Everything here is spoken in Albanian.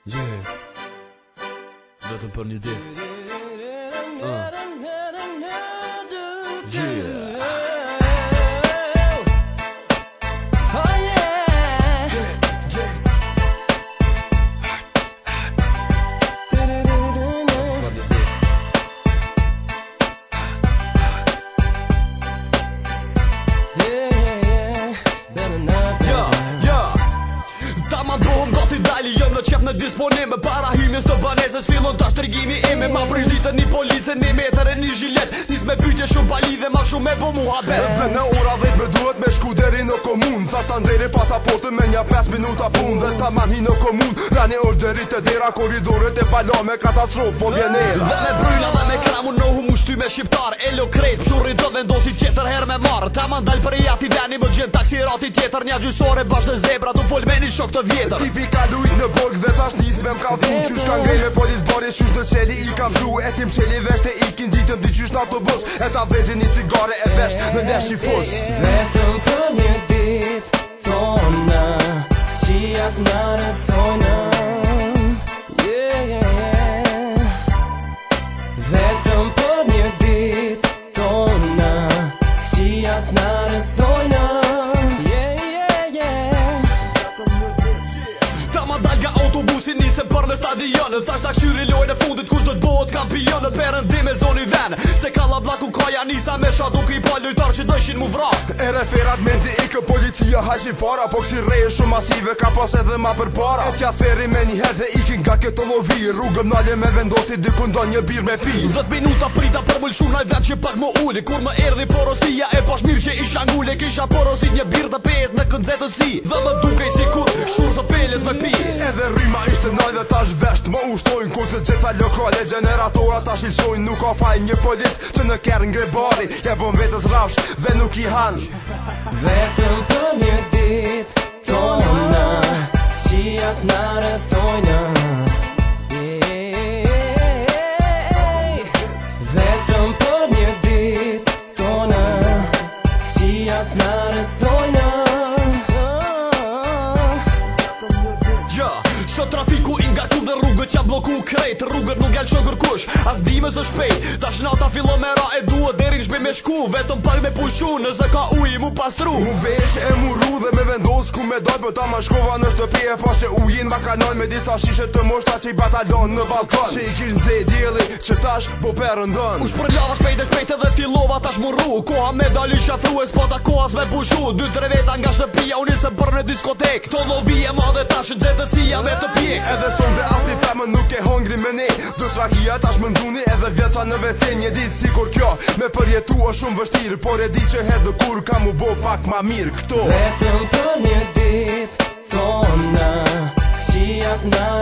Vetëm për një ditë. Jëm në qep në disponime para hymjes të banesës fillon tash tërgimi ime ma prish ditën një policë një metër e një zhilet nis me pytje shumë pali dhe ma shumë me bo muhabet dhe në ora 10 me duhet me shku deri në komun thash ta nderi pasaportën me një 5 minuta pun dhe ta man hi në komun rani orderit e dera koridoret e balo me katastrof po vjenera dhe me bryla dhe me kramu në humu shty me shqiptar elo krejt psurri do vendosi tjetër her me marr ta man dal për jati deni më gjen taksirati tjetër një gjysore bash në zebra du fol me një shok të vjetër tipika lujt në borg dhe tash nis me m'kalltu qysh ka ngrej me polis boris qysh në qeli i kam zhu e tim qeli vesh të ikin gjitën di qysh në autobus e ta vezin një cigare e vesh me nesh i fus vetëm për një dit tona qijat në rëthojnë vetëm për një dit tona qijat në rëthojnë autobusin nisëm për në stadion thash ta këshyri lojnë e fundit kush do t'bohet kampion në perëndim e zoni ven se kalla blaku kaja nisa me sha duke i pa lojtar që dëshin mu vra e referat menti ikë policia haqin fara po kësi reje shumë masive ka pas edhe ma për para e tja theri me një her dhe ikin nga këto lovi rrugëm nalje me vendosi dikun do një bir me pi 10 minuta prita për mëllshu naj vend që pak më uli kur më erdi porosia e pash mirë që isha ngule kisha porosit një bir të pes në këndzetësi dhe më dukej si kur shur të peles me pi edhe rryma ishte naj dhe tash vesht më ushtojnë kur të gjitha lokale generatora tash ilsojnë nuk ka faj një polis që në kërë ngre bari e bon vetës rafsh dhe nuk i han vetëm për një dit tona qijat në rëthojnë vetëm për një dit tona qijat në rëthojnë sot trafiku i ngarku dhe rrugët qa bloku krejt rrugët nuk gjallë shogër kush as dime së shpejt tash nata fillon me ra e duhet deri në shpi me shku vetëm pak me pushu nëse ka uj mu pastru mu vesh e mu ru dhe me vendos ku me dojt për ta ma shkova në shtëpi e pas që ujin ma kanoj me disa shishe të moshta që i batalon në balkon që i kish nëzej djeli që tash po perëndon u shpërljava shpejt edhe fillova tash mu ru koha me dali shafru e spota kohas me pushu 2-3 veta nga shtëpia u nisëm për në diskotek to lovi e madhe tash nxehtësia me të pjek edhe son dhe ati femën nuk e hongri me ne dus rakia tash më nduni edhe vjetra në WC një dit si kur kjo me përjetu o shumë vështirë por e di që hedë kur ka mu bo pak ma mirë këto vetëm për një dit tona qijat në